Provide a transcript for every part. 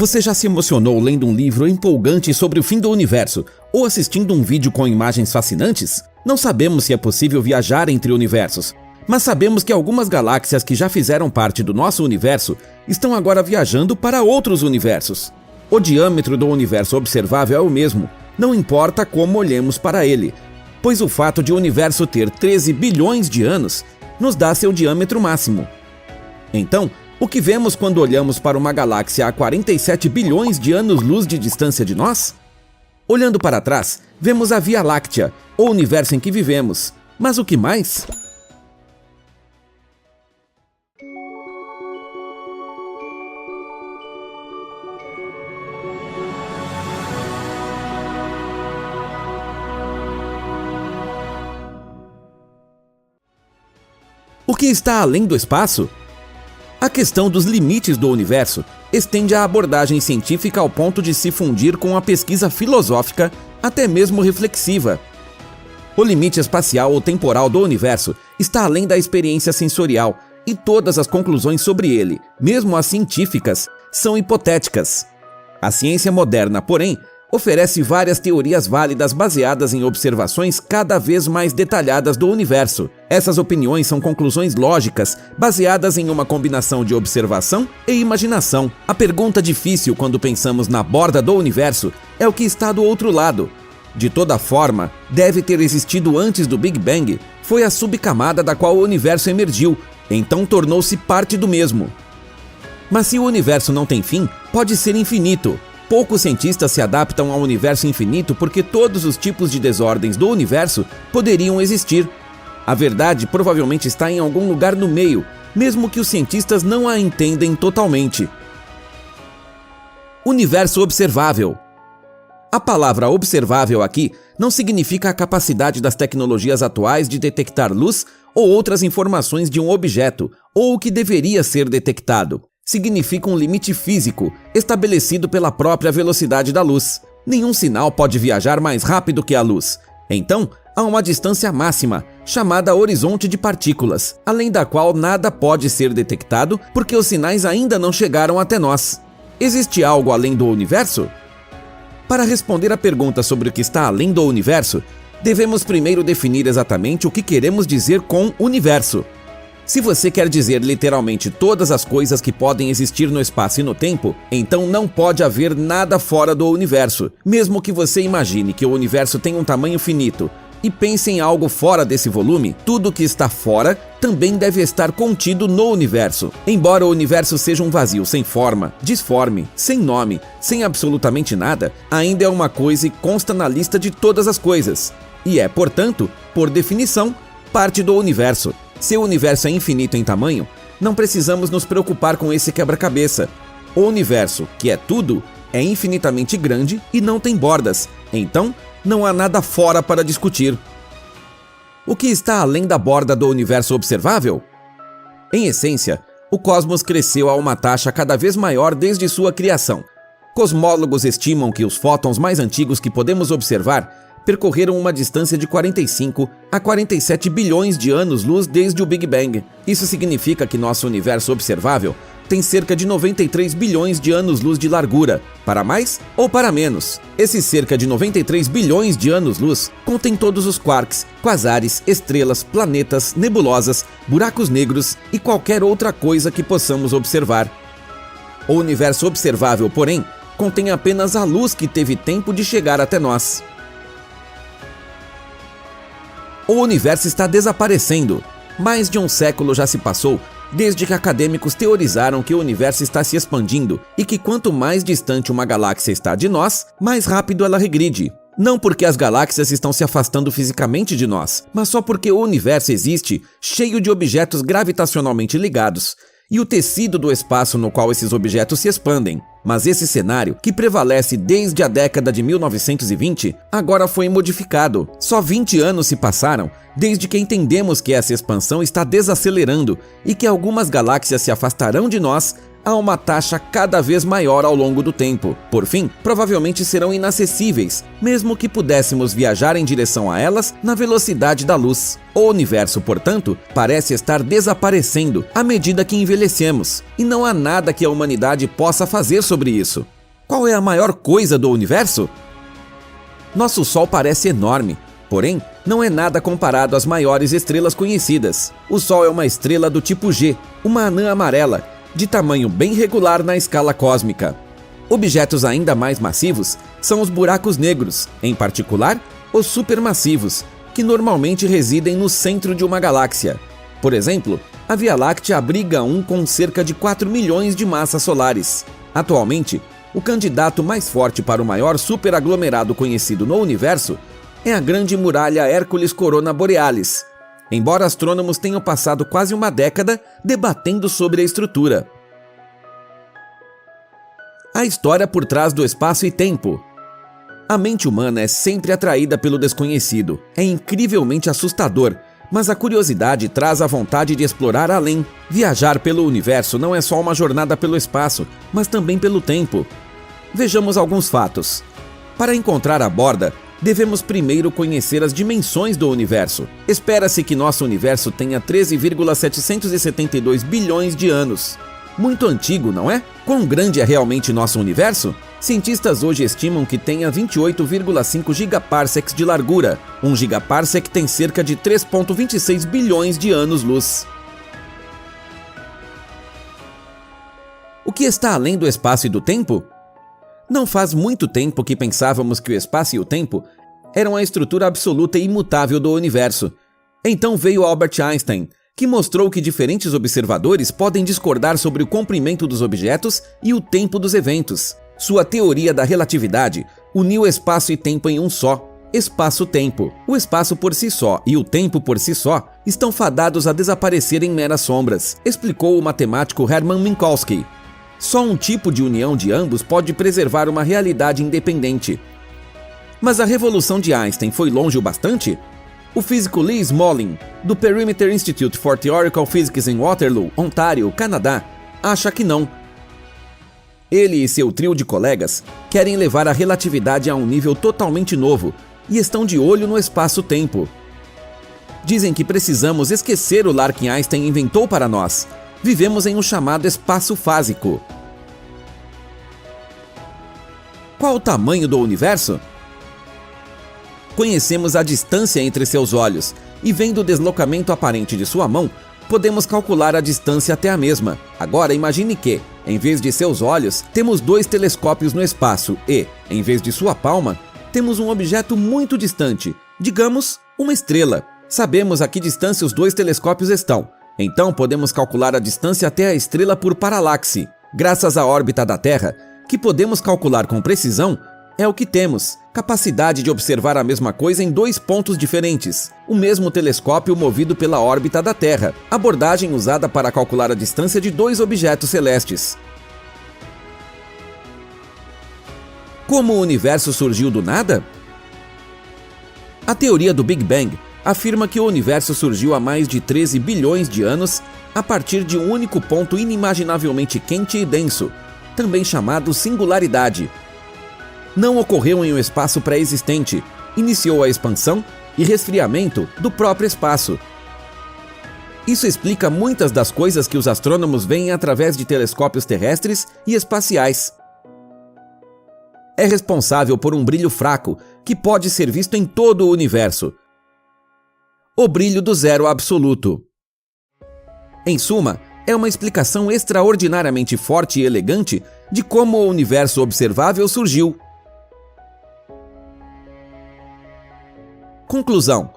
Você já se emocionou lendo um livro empolgante sobre o fim do universo ou assistindo um vídeo com imagens fascinantes? Não sabemos se é possível viajar entre universos, mas sabemos que algumas galáxias que já fizeram parte do nosso universo estão agora viajando para outros universos. O diâmetro do universo observável é o mesmo, não importa como olhemos para ele, pois o fato de o universo ter 13 bilhões de anos nos dá seu diâmetro máximo. Então, o que vemos quando olhamos para uma galáxia a 47 bilhões de anos-luz de distância de nós? Olhando para trás, vemos a Via Láctea, o universo em que vivemos. Mas o que mais? O que está além do espaço? A questão dos limites do universo estende a abordagem científica ao ponto de se fundir com a pesquisa filosófica, até mesmo reflexiva. O limite espacial ou temporal do universo está além da experiência sensorial, e todas as conclusões sobre ele, mesmo as científicas, são hipotéticas. A ciência moderna, porém, oferece várias teorias válidas baseadas em observações cada vez mais detalhadas do universo. Essas opiniões são conclusões lógicas, baseadas em uma combinação de observação e imaginação. A pergunta difícil quando pensamos na borda do universo é o que está do outro lado. De toda forma, deve ter existido antes do Big Bang, foi a subcamada da qual o universo emergiu, então tornou-se parte do mesmo. Mas se o universo não tem fim, pode ser infinito. Poucos cientistas se adaptam ao universo infinito porque todos os tipos de desordens do universo poderiam existir. A verdade provavelmente está em algum lugar no meio, mesmo que os cientistas não a entendem totalmente. Universo observável. A palavra observável aqui não significa a capacidade das tecnologias atuais de detectar luz ou outras informações de um objeto, ou o que deveria ser detectado. Significa um limite físico, estabelecido pela própria velocidade da luz. Nenhum sinal pode viajar mais rápido que a luz. Então, há uma distância máxima, chamada horizonte de partículas, além da qual nada pode ser detectado porque os sinais ainda não chegaram até nós. Existe algo além do universo? Para responder à pergunta sobre o que está além do universo, devemos primeiro definir exatamente o que queremos dizer com universo. Se você quer dizer literalmente todas as coisas que podem existir no espaço e no tempo, então não pode haver nada fora do universo. Mesmo que você imagine que o universo tem um tamanho finito e pense em algo fora desse volume, tudo que está fora também deve estar contido no universo. Embora o universo seja um vazio sem forma, disforme, sem nome, sem absolutamente nada, ainda é uma coisa e consta na lista de todas as coisas. E é, portanto, por definição, parte do universo. Se o universo é infinito em tamanho, não precisamos nos preocupar com esse quebra-cabeça. O universo, que é tudo, é infinitamente grande e não tem bordas, então não há nada fora para discutir. O que está além da borda do universo observável? Em essência, o cosmos cresceu a uma taxa cada vez maior desde sua criação. Cosmólogos estimam que os fótons mais antigos que podemos observar percorreram uma distância de 45 a 47 bilhões de anos-luz desde o Big Bang. Isso significa que nosso universo observável tem cerca de 93 bilhões de anos-luz de largura, para mais ou para menos. Esses cerca de 93 bilhões de anos-luz contêm todos os quarks, quasares, estrelas, planetas, nebulosas, buracos negros e qualquer outra coisa que possamos observar. O universo observável, porém, contém apenas a luz que teve tempo de chegar até nós. O universo está desaparecendo. Mais de um século já se passou desde que acadêmicos teorizaram que o universo está se expandindo e que quanto mais distante uma galáxia está de nós, mais rápido ela regride. Não porque as galáxias estão se afastando fisicamente de nós, mas só porque o universo existe cheio de objetos gravitacionalmente ligados e o tecido do espaço no qual esses objetos se expandem. Mas esse cenário, que prevalece desde a década de 1920, agora foi modificado. Só 20 anos se passaram desde que entendemos que essa expansão está desacelerando e que algumas galáxias se afastarão de nós a uma taxa cada vez maior ao longo do tempo. Por fim, provavelmente serão inacessíveis, mesmo que pudéssemos viajar em direção a elas na velocidade da luz. O universo, portanto, parece estar desaparecendo à medida que envelhecemos, e não há nada que a humanidade possa fazer sobre isso. Qual é a maior coisa do universo? Nosso Sol parece enorme, porém, não é nada comparado às maiores estrelas conhecidas. O Sol é uma estrela do tipo G, uma anã amarela, de tamanho bem regular na escala cósmica. Objetos ainda mais massivos são os buracos negros, em particular, os supermassivos, que normalmente residem no centro de uma galáxia. Por exemplo, a Via Láctea abriga um com cerca de 4 milhões de massas solares. Atualmente, o candidato mais forte para o maior superaglomerado conhecido no universo é a Grande Muralha Hércules Corona Borealis, embora astrônomos tenham passado quase uma década debatendo sobre a estrutura. A história por trás do espaço e tempo. A mente humana é sempre atraída pelo desconhecido. É incrivelmente assustador, mas a curiosidade traz a vontade de explorar além. Viajar pelo universo não é só uma jornada pelo espaço, mas também pelo tempo. Vejamos alguns fatos. Para encontrar a borda, devemos primeiro conhecer as dimensões do universo. Espera-se que nosso universo tenha 13,772 bilhões de anos. Muito antigo, não é? Quão grande é realmente nosso universo? Cientistas hoje estimam que tenha 28,5 gigaparsecs de largura. 1 gigaparsec tem cerca de 3,26 bilhões de anos-luz. O que está além do espaço e do tempo? Não faz muito tempo que pensávamos que o espaço e o tempo eram a estrutura absoluta e imutável do universo. Então veio Albert Einstein, que mostrou que diferentes observadores podem discordar sobre o comprimento dos objetos e o tempo dos eventos. Sua teoria da relatividade uniu espaço e tempo em um só, espaço-tempo. O espaço por si só e o tempo por si só estão fadados a desaparecer em meras sombras, explicou o matemático Hermann Minkowski. Só um tipo de união de ambos pode preservar uma realidade independente. Mas a revolução de Einstein foi longe o bastante? O físico Lee Smolin, do Perimeter Institute for Theoretical Physics em Waterloo, Ontário, Canadá, acha que não. Ele e seu trio de colegas querem levar a relatividade a um nível totalmente novo e estão de olho no espaço-tempo. Dizem que precisamos esquecer o lar que Einstein inventou para nós. Vivemos em um chamado espaço fásico. Qual o tamanho do universo? Conhecemos a distância entre seus olhos e, vendo o deslocamento aparente de sua mão, podemos calcular a distância até a mesma. Agora imagine que, em vez de seus olhos, temos 2 telescópios no espaço e, em vez de sua palma, temos um objeto muito distante, digamos, uma estrela. Sabemos a que distância os 2 telescópios estão, então podemos calcular a distância até a estrela por paralaxe. Graças à órbita da Terra, que podemos calcular com precisão, é o que temos, capacidade de observar a mesma coisa em 2 pontos diferentes, o mesmo telescópio movido pela órbita da Terra, abordagem usada para calcular a distância de 2 objetos celestes. Como o universo surgiu do nada? A teoria do Big Bang afirma que o universo surgiu há mais de 13 bilhões de anos a partir de um único ponto inimaginavelmente quente e denso, também chamado singularidade. Não ocorreu em um espaço pré-existente, iniciou a expansão e resfriamento do próprio espaço. Isso explica muitas das coisas que os astrônomos veem através de telescópios terrestres e espaciais. É responsável por um brilho fraco que pode ser visto em todo o universo. O brilho do zero absoluto. Em suma, é uma explicação extraordinariamente forte e elegante de como o universo observável surgiu. Conclusão.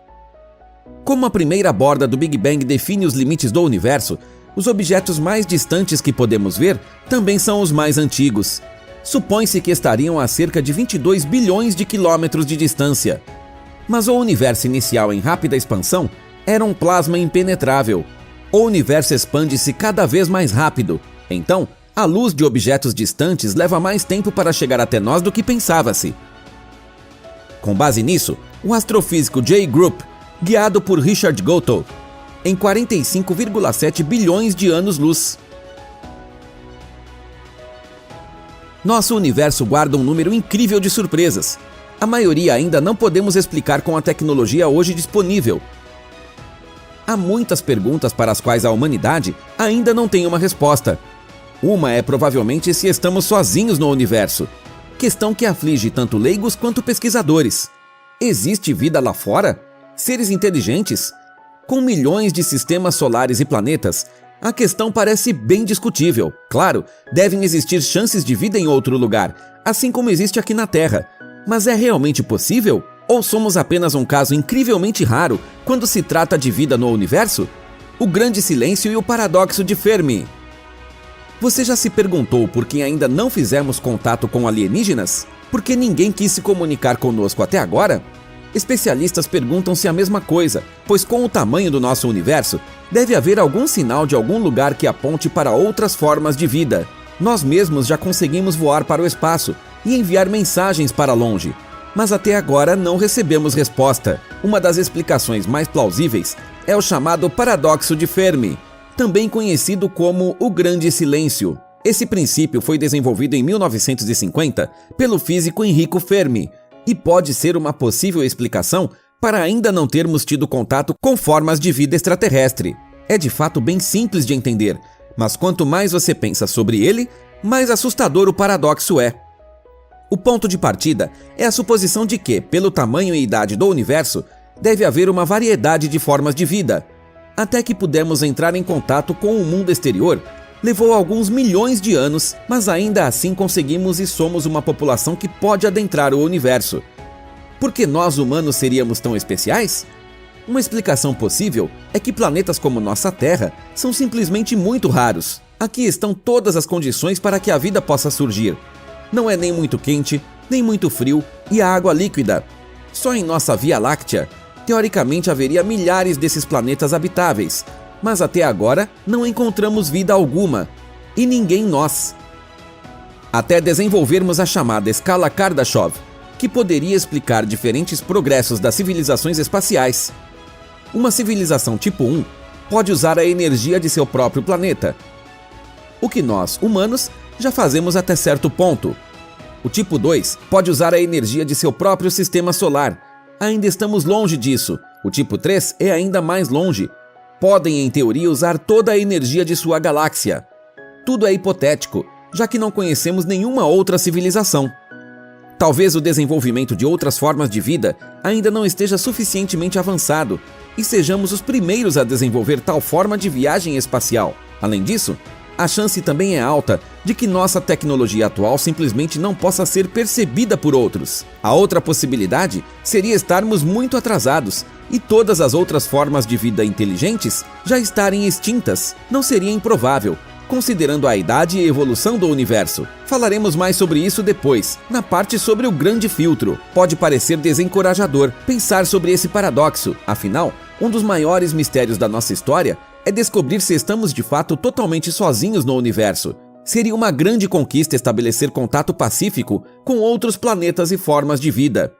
Como a primeira borda do Big Bang define os limites do universo, os objetos mais distantes que podemos ver também são os mais antigos. Supõe-se que estariam a cerca de 22 bilhões de quilômetros de distância. Mas o universo inicial em rápida expansão era um plasma impenetrável. O universo expande-se cada vez mais rápido. Então, a luz de objetos distantes leva mais tempo para chegar até nós do que pensava-se. Com base nisso, o astrofísico Jay Group, guiado por Richard Gotoh, em 45,7 bilhões de anos-luz. Nosso universo guarda um número incrível de surpresas. A maioria ainda não podemos explicar com a tecnologia hoje disponível. Há muitas perguntas para as quais a humanidade ainda não tem uma resposta. Uma é provavelmente se estamos sozinhos no universo, questão que aflige tanto leigos quanto pesquisadores. Existe vida lá fora? Seres inteligentes? Com milhões de sistemas solares e planetas, a questão parece bem discutível. Claro, devem existir chances de vida em outro lugar, assim como existe aqui na Terra. Mas é realmente possível? Ou somos apenas um caso incrivelmente raro quando se trata de vida no universo? O grande silêncio e o paradoxo de Fermi. Você já se perguntou por que ainda não fizemos contato com alienígenas? Por que ninguém quis se comunicar conosco até agora? Especialistas perguntam-se a mesma coisa, pois com o tamanho do nosso universo, deve haver algum sinal de algum lugar que aponte para outras formas de vida. Nós mesmos já conseguimos voar para o espaço e enviar mensagens para longe, mas até agora não recebemos resposta. Uma das explicações mais plausíveis é o chamado paradoxo de Fermi, também conhecido como o Grande Silêncio. Esse princípio foi desenvolvido em 1950 pelo físico Enrico Fermi e pode ser uma possível explicação para ainda não termos tido contato com formas de vida extraterrestre. É de fato bem simples de entender, mas quanto mais você pensa sobre ele, mais assustador o paradoxo é. O ponto de partida é a suposição de que, pelo tamanho e idade do universo, deve haver uma variedade de formas de vida. Até que pudemos entrar em contato com o mundo exterior, levou alguns milhões de anos, mas ainda assim conseguimos e somos uma população que pode adentrar o universo. Por que nós humanos seríamos tão especiais? Uma explicação possível é que planetas como nossa Terra são simplesmente muito raros. Aqui estão todas as condições para que a vida possa surgir. Não é nem muito quente, nem muito frio e a água líquida. Só em nossa Via Láctea, teoricamente haveria milhares desses planetas habitáveis, mas até agora não encontramos vida alguma, e ninguém nós. Até desenvolvermos a chamada escala Kardashev, que poderia explicar diferentes progressos das civilizações espaciais. Uma civilização tipo 1 pode usar a energia de seu próprio planeta, o que nós, humanos, já fazemos até certo ponto. O tipo 2 pode usar a energia de seu próprio sistema solar. Ainda estamos longe disso. O tipo 3 é ainda mais longe. Podem, em teoria, usar toda a energia de sua galáxia. Tudo é hipotético, já que não conhecemos nenhuma outra civilização. Talvez o desenvolvimento de outras formas de vida ainda não esteja suficientemente avançado e sejamos os primeiros a desenvolver tal forma de viagem espacial. Além disso, a chance também é alta de que nossa tecnologia atual simplesmente não possa ser percebida por outros. A outra possibilidade seria estarmos muito atrasados e todas as outras formas de vida inteligentes já estarem extintas. Não seria improvável, considerando a idade e evolução do universo. Falaremos mais sobre isso depois, na parte sobre o grande filtro. Pode parecer desencorajador pensar sobre esse paradoxo, afinal, um dos maiores mistérios da nossa história é descobrir se estamos de fato totalmente sozinhos no universo. Seria uma grande conquista estabelecer contato pacífico com outros planetas e formas de vida.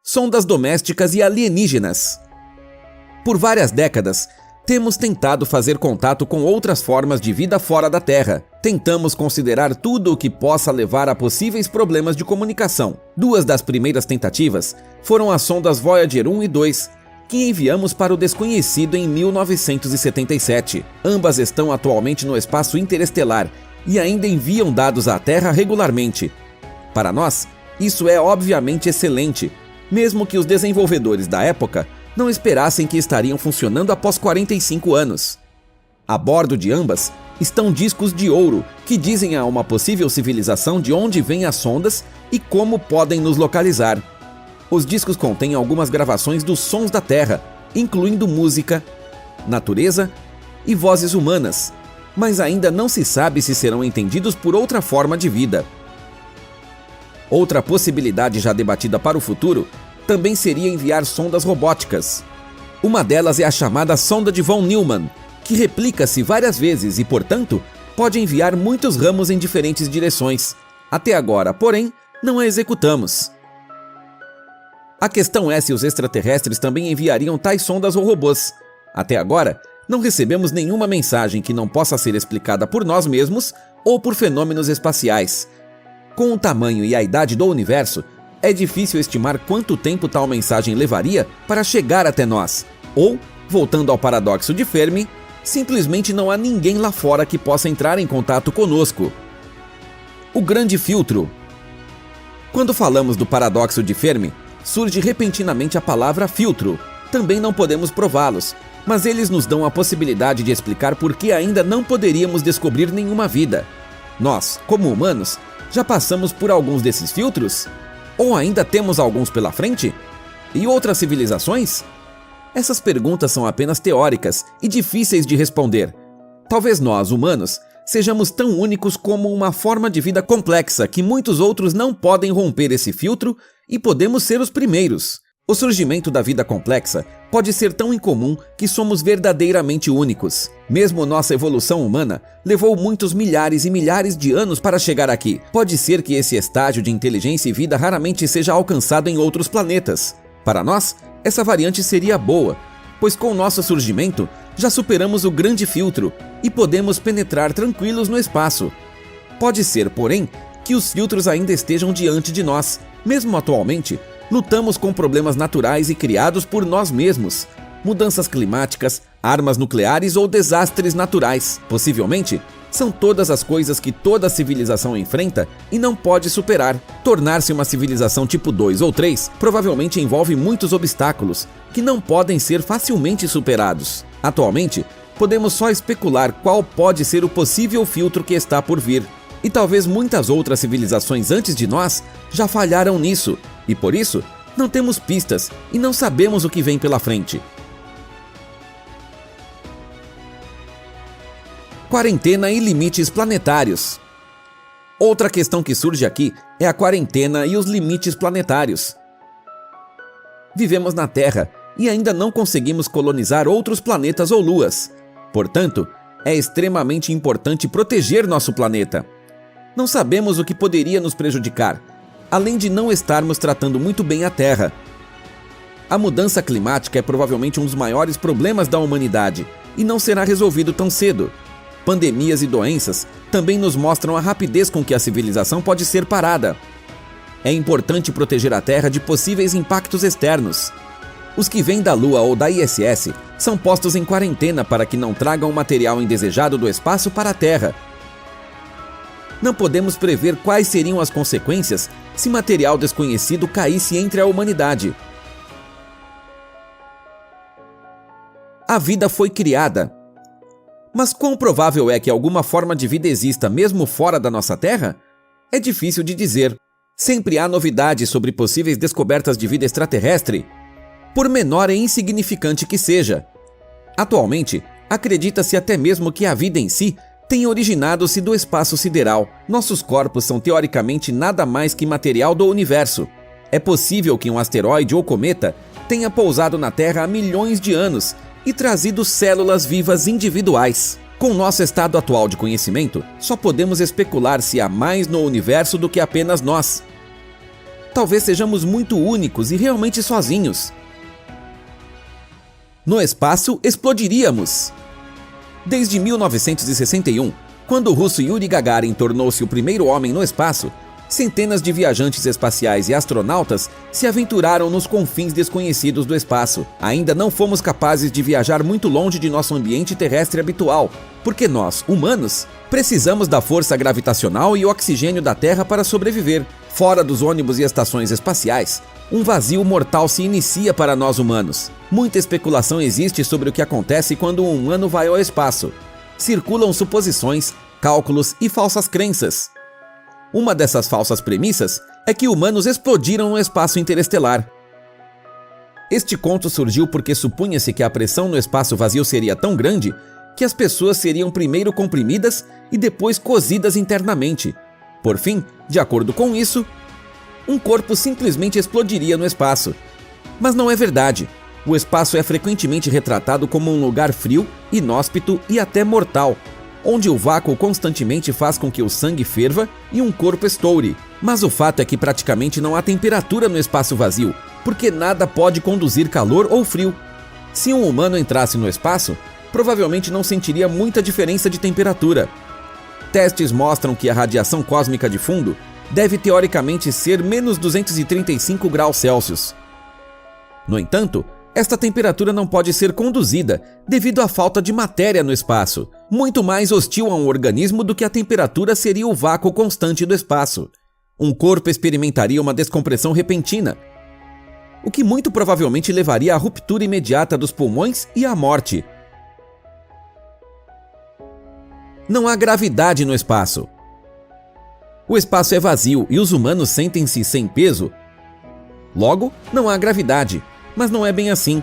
Sondas domésticas e alienígenas. Por várias décadas, temos tentado fazer contato com outras formas de vida fora da Terra. Tentamos considerar tudo o que possa levar a possíveis problemas de comunicação. Duas das primeiras tentativas foram as sondas Voyager 1 e 2, que enviamos para o desconhecido em 1977. Ambas estão atualmente no espaço interestelar e ainda enviam dados à Terra regularmente. Para nós, isso é obviamente excelente, mesmo que os desenvolvedores da época não esperassem que estariam funcionando após 45 anos. A bordo de ambas estão discos de ouro que dizem a uma possível civilização de onde vêm as sondas e como podem nos localizar. Os discos contêm algumas gravações dos sons da Terra, incluindo música, natureza e vozes humanas, mas ainda não se sabe se serão entendidos por outra forma de vida. Outra possibilidade já debatida para o futuro também seria enviar sondas robóticas. Uma delas é a chamada sonda de von Neumann, que replica-se várias vezes e, portanto, pode enviar muitos ramos em diferentes direções. Até agora, porém, não a executamos. A questão é se os extraterrestres também enviariam tais sondas ou robôs. Até agora, não recebemos nenhuma mensagem que não possa ser explicada por nós mesmos ou por fenômenos espaciais. Com o tamanho e a idade do universo, é difícil estimar quanto tempo tal mensagem levaria para chegar até nós. Ou, voltando ao paradoxo de Fermi, simplesmente não há ninguém lá fora que possa entrar em contato conosco. O grande filtro. Quando falamos do paradoxo de Fermi, surge repentinamente a palavra filtro. Também não podemos prová-los, mas eles nos dão a possibilidade de explicar por que ainda não poderíamos descobrir nenhuma vida. Nós, como humanos, já passamos por alguns desses filtros? Ou ainda temos alguns pela frente? E outras civilizações? Essas perguntas são apenas teóricas e difíceis de responder. Talvez nós, humanos, sejamos tão únicos como uma forma de vida complexa que muitos outros não podem romper esse filtro e podemos ser os primeiros. O surgimento da vida complexa pode ser tão incomum que somos verdadeiramente únicos. Mesmo nossa evolução humana levou muitos milhares e milhares de anos para chegar aqui. Pode ser que esse estágio de inteligência e vida raramente seja alcançado em outros planetas. Para nós, essa variante seria boa, pois com o nosso surgimento já superamos o grande filtro e podemos penetrar tranquilos no espaço. Pode ser, porém, que os filtros ainda estejam diante de nós. Mesmo atualmente, lutamos com problemas naturais e criados por nós mesmos. Mudanças climáticas, armas nucleares ou desastres naturais. Possivelmente, são todas as coisas que toda civilização enfrenta e não pode superar. Tornar-se uma civilização tipo 2 ou 3 provavelmente envolve muitos obstáculos que não podem ser facilmente superados. Atualmente, podemos só especular qual pode ser o possível filtro que está por vir. E talvez muitas outras civilizações antes de nós já falharam nisso, e por isso não temos pistas e não sabemos o que vem pela frente. Quarentena e limites planetários. Outra questão que surge aqui é a quarentena e os limites planetários. Vivemos na Terra e ainda não conseguimos colonizar outros planetas ou luas. Portanto, é extremamente importante proteger nosso planeta. Não sabemos o que poderia nos prejudicar, além de não estarmos tratando muito bem a Terra. A mudança climática é provavelmente um dos maiores problemas da humanidade e não será resolvido tão cedo. Pandemias e doenças também nos mostram a rapidez com que a civilização pode ser parada. É importante proteger a Terra de possíveis impactos externos. Os que vêm da Lua ou da ISS são postos em quarentena para que não tragam material indesejado do espaço para a Terra. Não podemos prever quais seriam as consequências se material desconhecido caísse entre a humanidade. A vida foi criada. Mas quão provável é que alguma forma de vida exista mesmo fora da nossa Terra? É difícil de dizer. Sempre há novidades sobre possíveis descobertas de vida extraterrestre, por menor e insignificante que seja. Atualmente, acredita-se até mesmo que a vida em si tenha originado-se do espaço sideral. Nossos corpos são teoricamente nada mais que material do universo. É possível que um asteroide ou cometa tenha pousado na Terra há milhões de anos e trazido células vivas individuais. Com nosso estado atual de conhecimento, só podemos especular se há mais no universo do que apenas nós. Talvez sejamos muito únicos e realmente sozinhos. No espaço, explodiríamos. Desde 1961, quando o russo Yuri Gagarin tornou-se o primeiro homem no espaço, centenas de viajantes espaciais e astronautas se aventuraram nos confins desconhecidos do espaço. Ainda não fomos capazes de viajar muito longe de nosso ambiente terrestre habitual, porque nós, humanos, precisamos da força gravitacional e oxigênio da Terra para sobreviver. Fora dos ônibus e estações espaciais, um vazio mortal se inicia para nós humanos. Muita especulação existe sobre o que acontece quando um humano vai ao espaço. Circulam suposições, cálculos e falsas crenças. Uma dessas falsas premissas é que humanos explodiram no espaço interestelar. Este conto surgiu porque supunha-se que a pressão no espaço vazio seria tão grande que as pessoas seriam primeiro comprimidas e depois cozidas internamente. Por fim, de acordo com isso, um corpo simplesmente explodiria no espaço. Mas não é verdade. O espaço é frequentemente retratado como um lugar frio, inóspito e até mortal, onde o vácuo constantemente faz com que o sangue ferva e um corpo estoure. Mas o fato é que praticamente não há temperatura no espaço vazio, porque nada pode conduzir calor ou frio. Se um humano entrasse no espaço, provavelmente não sentiria muita diferença de temperatura. Testes mostram que a radiação cósmica de fundo deve teoricamente ser menos 235 graus Celsius. No entanto, esta temperatura não pode ser conduzida devido à falta de matéria no espaço. Muito mais hostil a um organismo do que a temperatura seria o vácuo constante do espaço. Um corpo experimentaria uma descompressão repentina, o que muito provavelmente levaria à ruptura imediata dos pulmões e à morte. Não há gravidade no espaço. O espaço é vazio e os humanos sentem-se sem peso. Logo, não há gravidade, mas não é bem assim.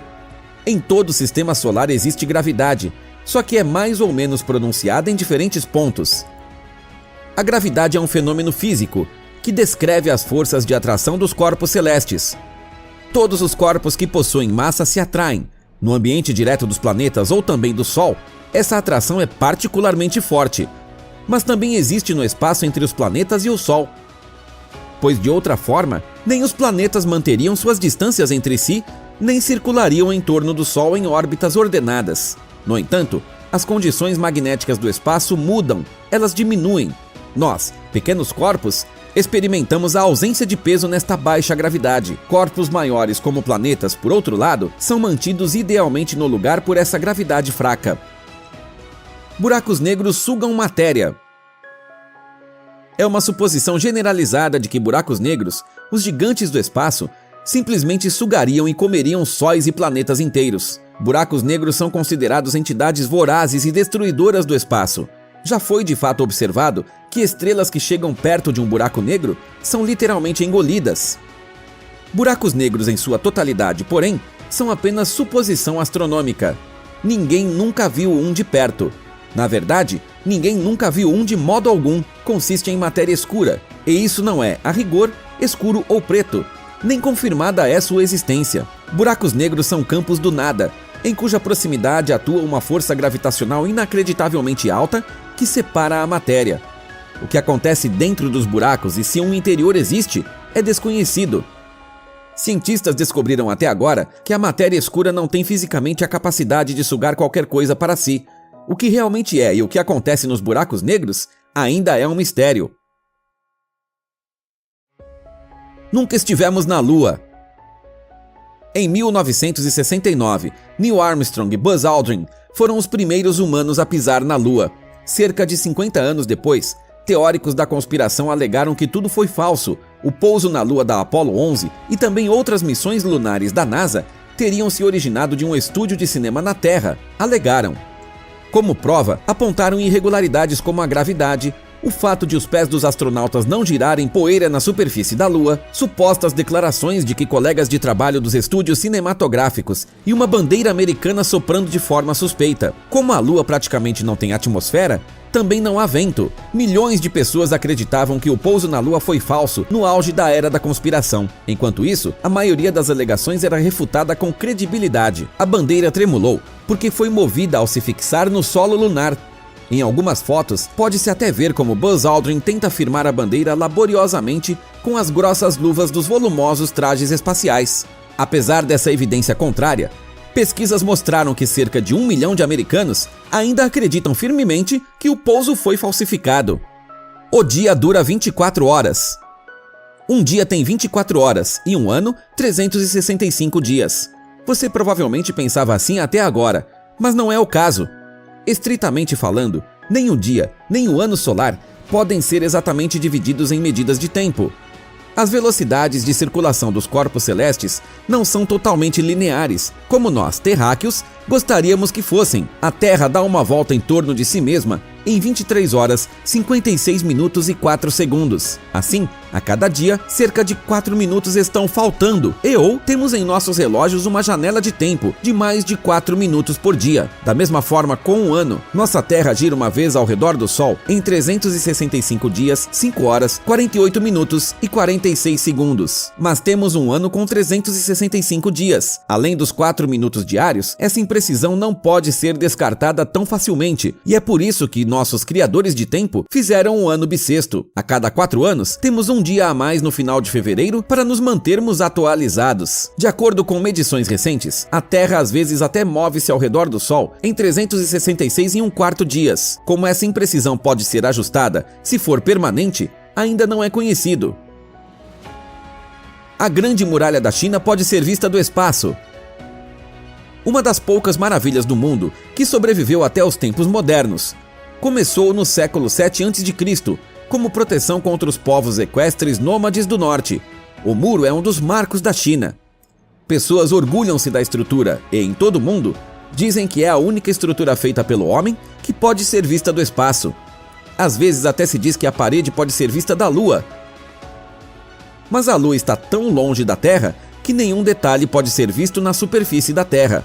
Em todo o sistema solar existe gravidade, só que é mais ou menos pronunciada em diferentes pontos. A gravidade é um fenômeno físico que descreve as forças de atração dos corpos celestes. Todos os corpos que possuem massa se atraem. No ambiente direto dos planetas ou também do Sol, essa atração é particularmente forte, mas também existe no espaço entre os planetas e o Sol. Pois de outra forma, nem os planetas manteriam suas distâncias entre si, nem circulariam em torno do Sol em órbitas ordenadas. No entanto, as condições magnéticas do espaço mudam, elas diminuem. Nós, pequenos corpos, experimentamos a ausência de peso nesta baixa gravidade. Corpos maiores, como planetas, por outro lado, são mantidos idealmente no lugar por essa gravidade fraca. Buracos negros sugam matéria. É uma suposição generalizada de que buracos negros, os gigantes do espaço, simplesmente sugariam e comeriam sóis e planetas inteiros. Buracos negros são considerados entidades vorazes e destruidoras do espaço. Já foi de fato observado que estrelas que chegam perto de um buraco negro são literalmente engolidas. Buracos negros em sua totalidade, porém, são apenas suposição astronômica. Ninguém nunca viu um de perto. Na verdade, ninguém nunca viu um de modo algum. Consiste em matéria escura, e isso não é, a rigor, escuro ou preto. Nem confirmada é sua existência. Buracos negros são campos do nada, em cuja proximidade atua uma força gravitacional inacreditavelmente alta que separa a matéria. O que acontece dentro dos buracos e se um interior existe é desconhecido. Cientistas descobriram até agora que a matéria escura não tem fisicamente a capacidade de sugar qualquer coisa para si. O que realmente é e o que acontece nos buracos negros ainda é um mistério. Nunca estivemos na Lua. Em 1969, Neil Armstrong e Buzz Aldrin foram os primeiros humanos a pisar na Lua. Cerca de 50 anos depois, teóricos da conspiração alegaram que tudo foi falso. O pouso na Lua da Apollo 11 e também outras missões lunares da NASA teriam se originado de um estúdio de cinema na Terra, alegaram. Como prova, apontaram irregularidades como a gravidade, o fato de os pés dos astronautas não girarem poeira na superfície da Lua, supostas declarações de que colegas de trabalho dos estúdios cinematográficos e uma bandeira americana soprando de forma suspeita. Como a Lua praticamente não tem atmosfera, também não há vento. Milhões de pessoas acreditavam que o pouso na Lua foi falso no auge da era da conspiração. Enquanto isso, a maioria das alegações era refutada com credibilidade. A bandeira tremulou porque foi movida ao se fixar no solo lunar. Em algumas fotos, pode-se até ver como Buzz Aldrin tenta firmar a bandeira laboriosamente com as grossas luvas dos volumosos trajes espaciais. Apesar dessa evidência contrária, pesquisas mostraram que cerca de 1 milhão de americanos ainda acreditam firmemente que o pouso foi falsificado. O dia dura 24 horas. Um dia tem 24 horas e um ano, 365 dias. Você provavelmente pensava assim até agora, mas não é o caso. Estritamente falando, nem o dia, nem o ano solar podem ser exatamente divididos em medidas de tempo. As velocidades de circulação dos corpos celestes não são totalmente lineares, como nós, terráqueos, gostaríamos que fossem. A Terra dá uma volta em torno de si mesma em 23 horas, 56 minutos e 4 segundos. Assim, a cada dia, cerca de 4 minutos estão faltando, ou temos em nossos relógios uma janela de tempo de mais de 4 minutos por dia. Da mesma forma, com um ano, nossa Terra gira uma vez ao redor do Sol em 365 dias, 5 horas, 48 minutos e 46 segundos. Mas temos um ano com 365 dias. Além dos 4 minutos diários, essa imprecisão não pode ser descartada tão facilmente, e é por isso que nossos criadores de tempo fizeram um ano bissexto. A cada 4 anos, temos um dia a mais no final de fevereiro para nos mantermos atualizados. De acordo com medições recentes, a Terra às vezes até move-se ao redor do Sol em 366 1/4 dias. Como essa imprecisão pode ser ajustada, se for permanente, ainda não é conhecido. A Grande Muralha da China pode ser vista do espaço. Uma das poucas maravilhas do mundo que sobreviveu até os tempos modernos. Começou no século 7 a.C., como proteção contra os povos equestres nômades do norte. O muro é um dos marcos da China. Pessoas orgulham-se da estrutura e, em todo o mundo, dizem que é a única estrutura feita pelo homem que pode ser vista do espaço. Às vezes até se diz que a parede pode ser vista da Lua. Mas a Lua está tão longe da Terra que nenhum detalhe pode ser visto na superfície da Terra.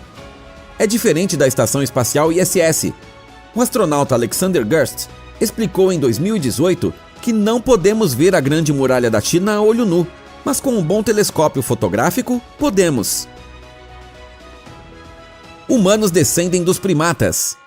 É diferente da Estação Espacial ISS. O astronauta Alexander Gerst explicou em 2018 que não podemos ver a Grande Muralha da China a olho nu, mas com um bom telescópio fotográfico, podemos. Humanos descendem dos primatas.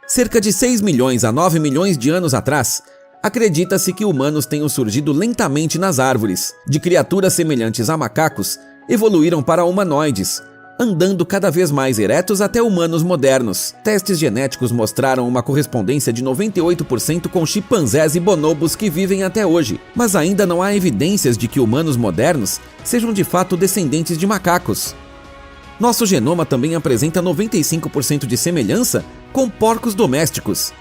Cerca de 6 milhões a 9 milhões de anos atrás, acredita-se que humanos tenham surgido lentamente nas árvores. De criaturas semelhantes a macacos, evoluíram para humanoides, andando cada vez mais eretos até humanos modernos. Testes genéticos mostraram uma correspondência de 98% com chimpanzés e bonobos que vivem até hoje, mas ainda não há evidências de que humanos modernos sejam de fato descendentes de macacos. Nosso genoma também apresenta 95% de semelhança com porcos domésticos.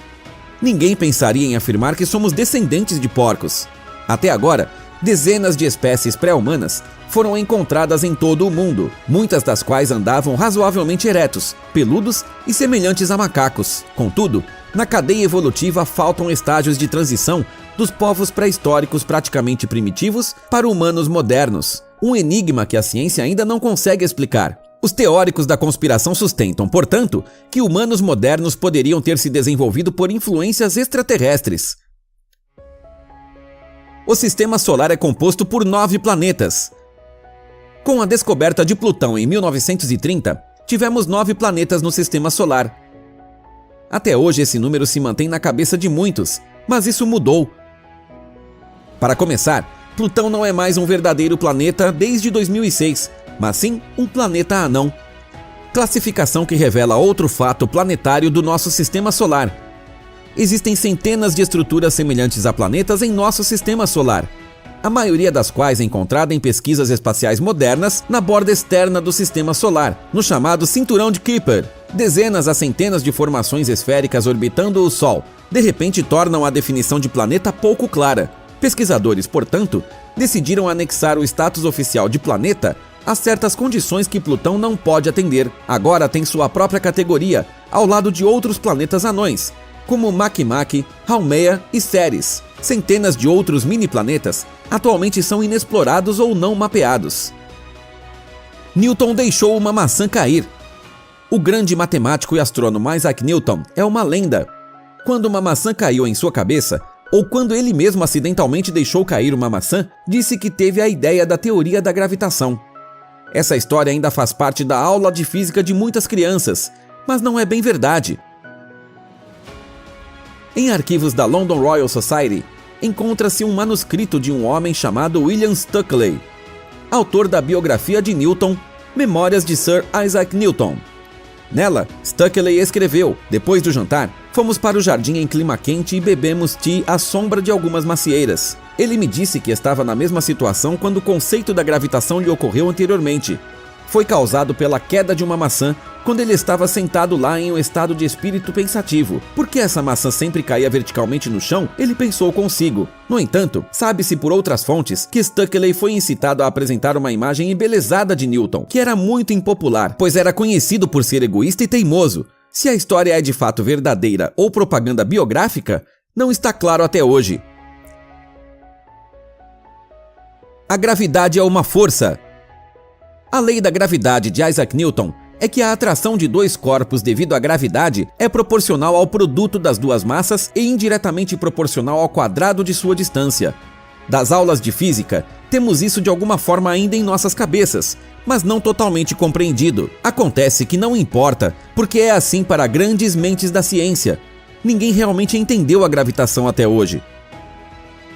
Ninguém pensaria em afirmar que somos descendentes de porcos. Até agora, dezenas de espécies pré-humanas foram encontradas em todo o mundo, muitas das quais andavam razoavelmente eretos, peludos e semelhantes a macacos. Contudo, na cadeia evolutiva faltam estágios de transição dos povos pré-históricos praticamente primitivos para humanos modernos, um enigma que a ciência ainda não consegue explicar. Os teóricos da conspiração sustentam, portanto, que humanos modernos poderiam ter se desenvolvido por influências extraterrestres. O Sistema Solar é composto por 9 planetas. Com a descoberta de Plutão em 1930, tivemos 9 planetas no Sistema Solar. Até hoje esse número se mantém na cabeça de muitos, mas isso mudou. Para começar, Plutão não é mais um verdadeiro planeta desde 2006, mas sim um planeta anão. Classificação que revela outro fato planetário do nosso Sistema Solar. Existem centenas de estruturas semelhantes a planetas em nosso Sistema Solar, a maioria das quais é encontrada em pesquisas espaciais modernas na borda externa do Sistema Solar, no chamado Cinturão de Kuiper. Dezenas a centenas de formações esféricas orbitando o Sol, de repente tornam a definição de planeta pouco clara. Pesquisadores, portanto, decidiram anexar o status oficial de planeta a certas condições que Plutão não pode atender. Agora tem sua própria categoria, ao lado de outros planetas anões, como Makemake, Haumea e Ceres. Centenas de outros mini-planetas atualmente são inexplorados ou não mapeados. Newton deixou uma maçã cair. O grande matemático e astrônomo Isaac Newton é uma lenda. Quando uma maçã caiu em sua cabeça, ou quando ele mesmo acidentalmente deixou cair uma maçã, disse que teve a ideia da teoria da gravitação. Essa história ainda faz parte da aula de física de muitas crianças, mas não é bem verdade. Em arquivos da London Royal Society, encontra-se um manuscrito de um homem chamado William Stukeley, autor da biografia de Newton, Memórias de Sir Isaac Newton. Nela, Stukeley escreveu: depois do jantar, fomos para o jardim em clima quente e bebemos tea à sombra de algumas macieiras. Ele me disse que estava na mesma situação quando o conceito da gravitação lhe ocorreu anteriormente. Foi causado pela queda de uma maçã quando ele estava sentado lá em um estado de espírito pensativo. Por que essa maçã sempre caía verticalmente no chão? Ele pensou consigo. No entanto, sabe-se por outras fontes que Stukeley foi incitado a apresentar uma imagem embelezada de Newton, que era muito impopular, pois era conhecido por ser egoísta e teimoso. Se a história é de fato verdadeira ou propaganda biográfica, não está claro até hoje. A gravidade é uma força. A lei da gravidade de Isaac Newton é que a atração de dois corpos devido à gravidade é proporcional ao produto das duas massas e indiretamente proporcional ao quadrado de sua distância. Das aulas de física, temos isso de alguma forma ainda em nossas cabeças, mas não totalmente compreendido. Acontece que não importa, porque é assim para grandes mentes da ciência. Ninguém realmente entendeu a gravitação até hoje.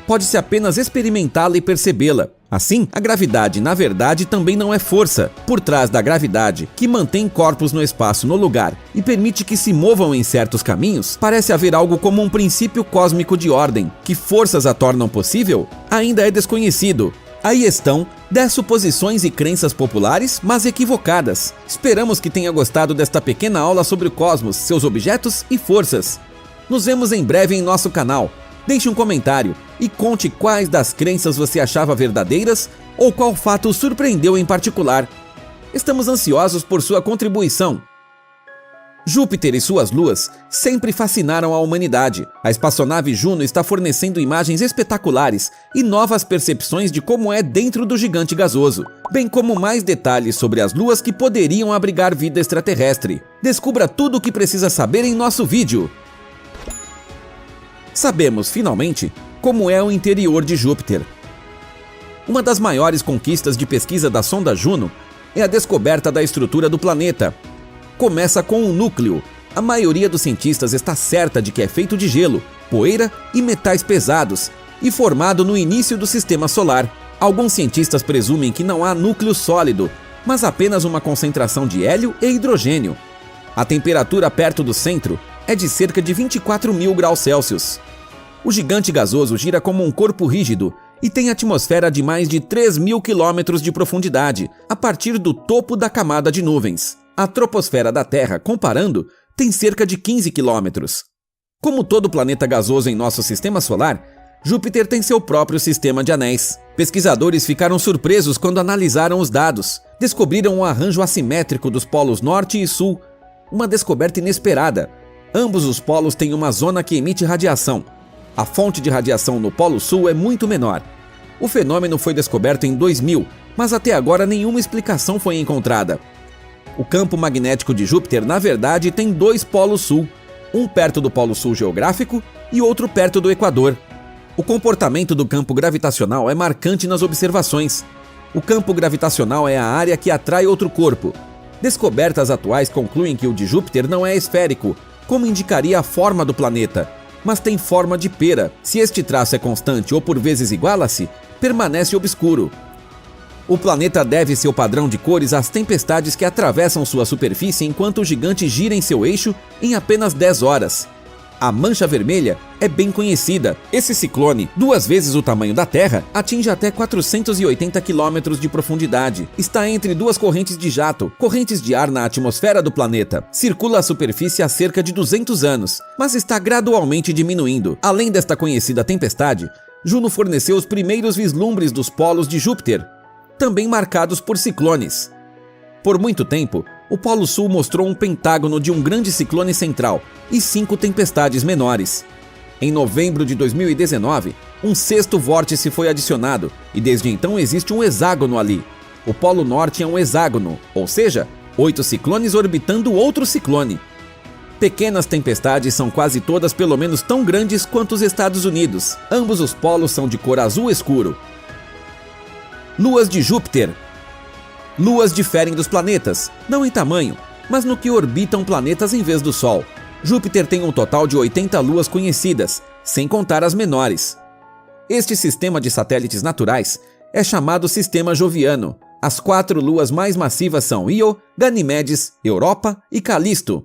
pode-se apenas experimentá-la e percebê-la. Assim, a gravidade, na verdade, também não é força. Por trás da gravidade, que mantém corpos no espaço no lugar e permite que se movam em certos caminhos, parece haver algo como um princípio cósmico de ordem. Que forças a tornam possível? Ainda é desconhecido. Aí estão 10 suposições e crenças populares, mas equivocadas. Esperamos que tenha gostado desta pequena aula sobre o cosmos, seus objetos e forças. Nos vemos em breve em nosso canal. Deixe um comentário e conte quais das crenças você achava verdadeiras ou qual fato o surpreendeu em particular. Estamos ansiosos por sua contribuição. Júpiter e suas luas sempre fascinaram a humanidade. A espaçonave Juno está fornecendo imagens espetaculares e novas percepções de como é dentro do gigante gasoso, bem como mais detalhes sobre as luas que poderiam abrigar vida extraterrestre. Descubra tudo o que precisa saber em nosso vídeo. Sabemos, finalmente, como é o interior de Júpiter. Uma das maiores conquistas de pesquisa da sonda Juno é a descoberta da estrutura do planeta. Começa com um núcleo. A maioria dos cientistas está certa de que é feito de gelo, poeira e metais pesados, e formado no início do sistema solar. Alguns cientistas presumem que não há núcleo sólido, mas apenas uma concentração de hélio e hidrogênio. A temperatura perto do centro é de cerca de 24.000 graus Celsius. O gigante gasoso gira como um corpo rígido e tem atmosfera de mais de 3.000 quilômetros de profundidade, a partir do topo da camada de nuvens. A troposfera da Terra, comparando, tem cerca de 15 quilômetros. Como todo planeta gasoso em nosso sistema solar, Júpiter tem seu próprio sistema de anéis. Pesquisadores ficaram surpresos quando analisaram os dados. Descobriram um arranjo assimétrico dos polos norte e sul, uma descoberta inesperada. Ambos os polos têm uma zona que emite radiação. A fonte de radiação no Polo Sul é muito menor. O fenômeno foi descoberto em 2000, mas até agora nenhuma explicação foi encontrada. O campo magnético de Júpiter, na verdade, tem 2 polos sul, um perto do Polo Sul geográfico e outro perto do Equador. O comportamento do campo gravitacional é marcante nas observações. O campo gravitacional é a área que atrai outro corpo. Descobertas atuais concluem que o de Júpiter não é esférico, como indicaria a forma do planeta, mas tem forma de pera. Se este traço é constante ou por vezes iguala-se, permanece obscuro. O planeta deve seu padrão de cores às tempestades que atravessam sua superfície enquanto o gigante gira em seu eixo em apenas 10 horas. A Mancha Vermelha é bem conhecida. Esse ciclone, 2 vezes o tamanho da Terra, atinge até 480 quilômetros de profundidade. Está entre 2 correntes de jato, correntes de ar na atmosfera do planeta. Circula a superfície há cerca de 200 anos, mas está gradualmente diminuindo. Além desta conhecida tempestade, Juno forneceu os primeiros vislumbres dos polos de Júpiter, também marcados por ciclones. Por muito tempo, o Polo Sul mostrou um pentágono de um grande ciclone central e 5 tempestades menores. Em novembro de 2019, um 6º vórtice foi adicionado e desde então existe um hexágono ali. O Polo Norte é um hexágono, ou seja, 8 ciclones orbitando outro ciclone. Pequenas tempestades são quase todas pelo menos tão grandes quanto os Estados Unidos. Ambos os polos são de cor azul escuro. Luas de Júpiter. Luas diferem dos planetas, não em tamanho, mas no que orbitam planetas em vez do Sol. Júpiter tem um total de 80 luas conhecidas, sem contar as menores. Este sistema de satélites naturais é chamado Sistema Joviano. As 4 luas mais massivas são Io, Ganimedes, Europa e Calisto.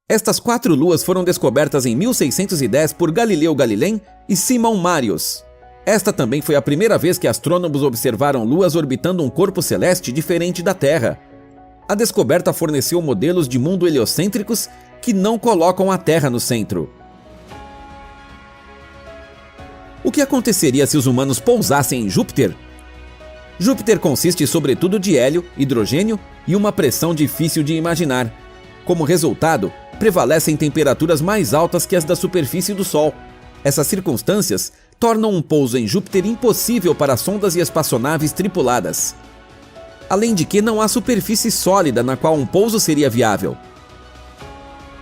Estas 4 luas foram descobertas em 1610 por Galileu Galilei e Simão Marius. Esta também foi a primeira vez que astrônomos observaram luas orbitando um corpo celeste diferente da Terra. A descoberta forneceu modelos de mundo heliocêntricos que não colocam a Terra no centro. O que aconteceria se os humanos pousassem em Júpiter? Júpiter consiste sobretudo de hélio, hidrogênio e uma pressão difícil de imaginar. Como resultado, prevalecem temperaturas mais altas que as da superfície do Sol. Essas circunstâncias tornam um pouso em Júpiter impossível para sondas e espaçonaves tripuladas. Além de que não há superfície sólida na qual um pouso seria viável.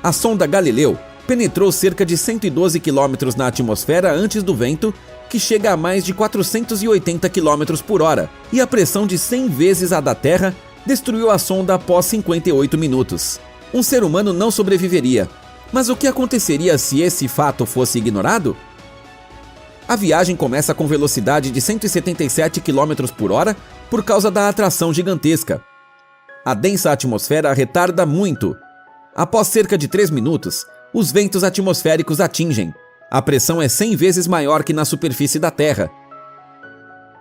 A sonda Galileu penetrou cerca de 112 km na atmosfera antes do vento, que chega a mais de 480 km por hora, e a pressão de 100 vezes a da Terra destruiu a sonda após 58 minutos. Um ser humano não sobreviveria. Mas o que aconteceria se esse fato fosse ignorado? A viagem começa com velocidade de 177 km por hora por causa da atração gigantesca. A densa atmosfera retarda muito. Após cerca de 3 minutos, os ventos atmosféricos atingem. A pressão é 100 vezes maior que na superfície da Terra.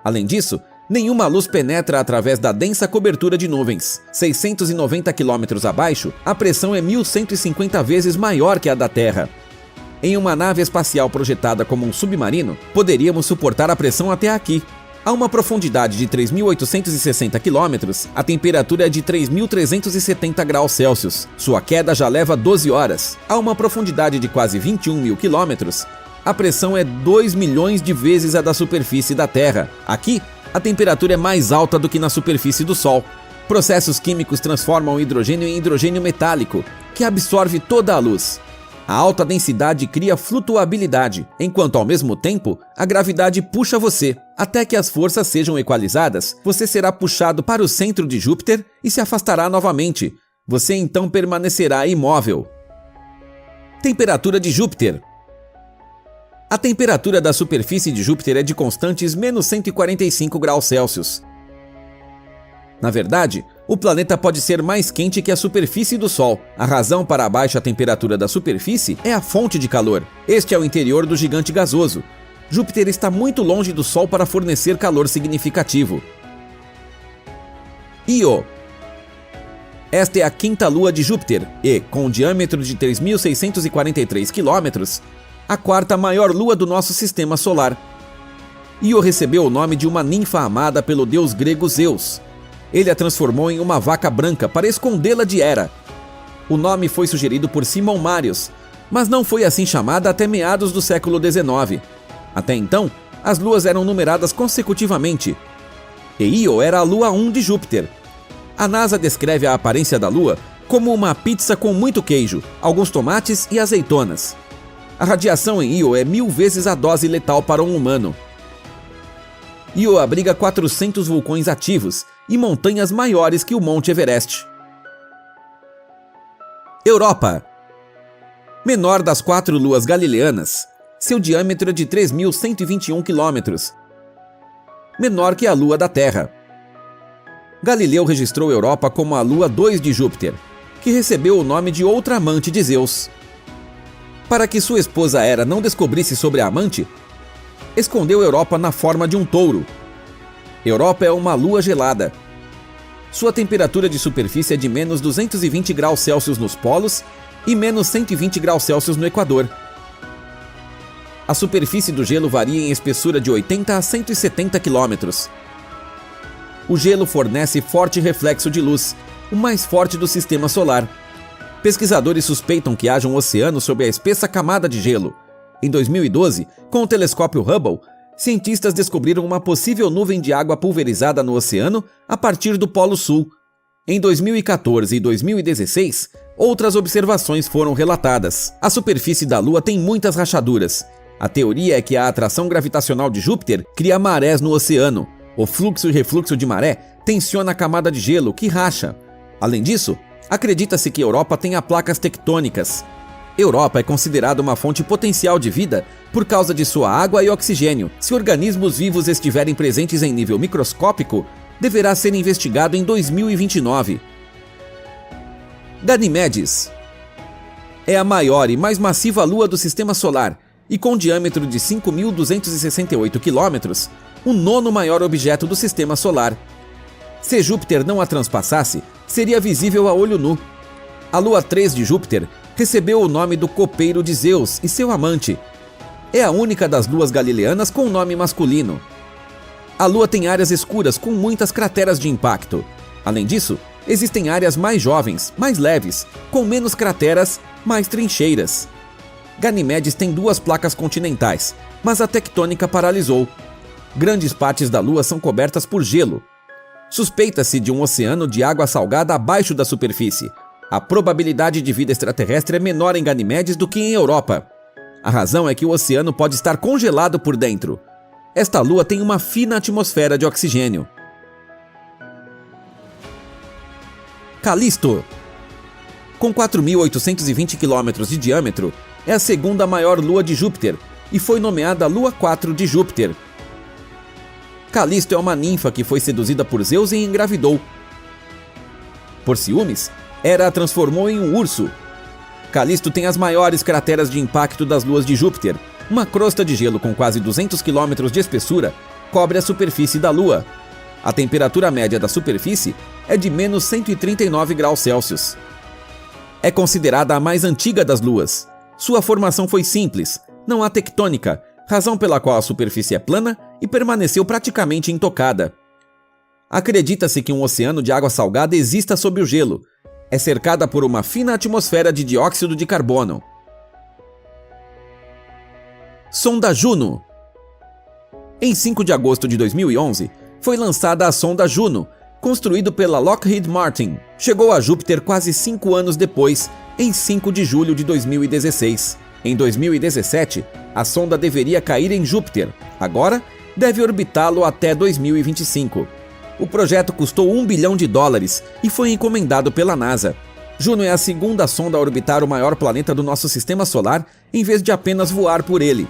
Além disso, nenhuma luz penetra através da densa cobertura de nuvens. 690 km abaixo, a pressão é 1.150 vezes maior que a da Terra. Em uma nave espacial projetada como um submarino, poderíamos suportar a pressão até aqui. A uma profundidade de 3.860 km, a temperatura é de 3.370 graus Celsius. Sua queda já leva 12 horas. A uma profundidade de quase 21.000 km, a pressão é 2 milhões de vezes a da superfície da Terra. Aqui, a temperatura é mais alta do que na superfície do Sol. Processos químicos transformam o hidrogênio em hidrogênio metálico, que absorve toda a luz. A alta densidade cria flutuabilidade, enquanto ao mesmo tempo, a gravidade puxa você. Até que as forças sejam equalizadas, você será puxado para o centro de Júpiter e se afastará novamente. Você então permanecerá imóvel. Temperatura de Júpiter. A temperatura da superfície de Júpiter é de constantes menos 145 graus Celsius. Na verdade, o planeta pode ser mais quente que a superfície do Sol. A razão para a baixa temperatura da superfície é a fonte de calor. Este é o interior do gigante gasoso. Júpiter está muito longe do Sol para fornecer calor significativo. Io. Esta é a quinta lua de Júpiter e, com um diâmetro de 3.643 km, a quarta maior lua do nosso sistema solar. Io recebeu o nome de uma ninfa amada pelo deus grego Zeus. Ele a transformou em uma vaca branca para escondê-la de Hera. O nome foi sugerido por Simon Marius, mas não foi assim chamada até meados do século XIX. Até então, as luas eram numeradas consecutivamente. E Io era a lua 1 de Júpiter. A NASA descreve a aparência da lua como uma pizza com muito queijo, alguns tomates e azeitonas. A radiação em Io é 1000 vezes a dose letal para um humano. Io abriga 400 vulcões ativos e montanhas maiores que o Monte Everest. Europa. Menor das 4 luas galileanas, seu diâmetro é de 3.121 km. Menor que a lua da Terra. Galileu registrou Europa como a lua 2 de Júpiter, que recebeu o nome de outra amante de Zeus. Para que sua esposa Hera não descobrisse sobre a amante, escondeu Europa na forma de um touro. Europa é uma lua gelada. Sua temperatura de superfície é de menos 220 graus Celsius nos polos e menos 120 graus Celsius no Equador. A superfície do gelo varia em espessura de 80 a 170 km. O gelo fornece forte reflexo de luz, o mais forte do sistema solar. Pesquisadores suspeitam que haja um oceano sob a espessa camada de gelo. Em 2012, com o telescópio Hubble, cientistas descobriram uma possível nuvem de água pulverizada no oceano a partir do Polo Sul. Em 2014 e 2016, outras observações foram relatadas. A superfície da Lua tem muitas rachaduras. A teoria é que a atração gravitacional de Júpiter cria marés no oceano. O fluxo e refluxo de maré tensiona a camada de gelo, que racha. Além disso, acredita-se que Europa tenha placas tectônicas. Europa é considerada uma fonte potencial de vida por causa de sua água e oxigênio. Se organismos vivos estiverem presentes em nível microscópico, deverá ser investigado em 2029. Ganimedes. É a maior e mais massiva lua do Sistema Solar e com diâmetro de 5.268 km, o nono maior objeto do Sistema Solar. Se Júpiter não a transpassasse, seria visível a olho nu. A lua 3 de Júpiter recebeu o nome do copeiro de Zeus e seu amante. É a única das luas galileanas com nome masculino. A lua tem áreas escuras com muitas crateras de impacto. Além disso, existem áreas mais jovens, mais leves, com menos crateras, mais trincheiras. Ganimedes tem 2 placas continentais, mas a tectônica paralisou. Grandes partes da lua são cobertas por gelo. Suspeita-se de um oceano de água salgada abaixo da superfície. A probabilidade de vida extraterrestre é menor em Ganimedes do que em Europa. A razão é que o oceano pode estar congelado por dentro. Esta lua tem uma fina atmosfera de oxigênio. Calisto. Com 4.820 km de diâmetro, é a segunda maior lua de Júpiter e foi nomeada Lua 4 de Júpiter. Calisto é uma ninfa que foi seduzida por Zeus e engravidou. Por ciúmes, Hera a transformou em um urso. Calisto tem as maiores crateras de impacto das luas de Júpiter. Uma crosta de gelo com quase 200 km de espessura cobre a superfície da Lua. A temperatura média da superfície é de menos 139 graus Celsius. É considerada a mais antiga das luas. Sua formação foi simples, não há tectônica, razão pela qual a superfície é plana e permaneceu praticamente intocada. Acredita-se que um oceano de água salgada exista sob o gelo. É cercada por uma fina atmosfera de dióxido de carbono. Sonda Juno. Em 5 de agosto de 2011, foi lançada a sonda Juno, construída pela Lockheed Martin. Chegou a Júpiter quase 5 anos depois, em 5 de julho de 2016. Em 2017, a sonda deveria cair em Júpiter. Agora, deve orbitá-lo até 2025. O projeto custou $1 bilhão e foi encomendado pela NASA. Juno é a segunda sonda a orbitar o maior planeta do nosso sistema solar, em vez de apenas voar por ele.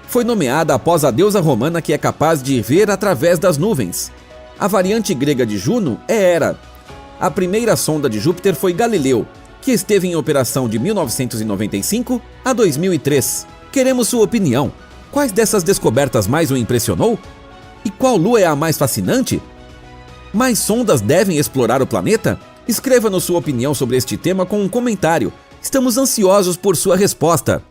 Foi nomeada após a deusa romana que é capaz de ver através das nuvens. A variante grega de Juno é Hera. A primeira sonda de Júpiter foi Galileu, que esteve em operação de 1995 a 2003. Queremos sua opinião. Quais dessas descobertas mais o impressionou? E qual lua é a mais fascinante? Mais sondas devem explorar o planeta? Escreva-nos sua opinião sobre este tema com um comentário. Estamos ansiosos por sua resposta.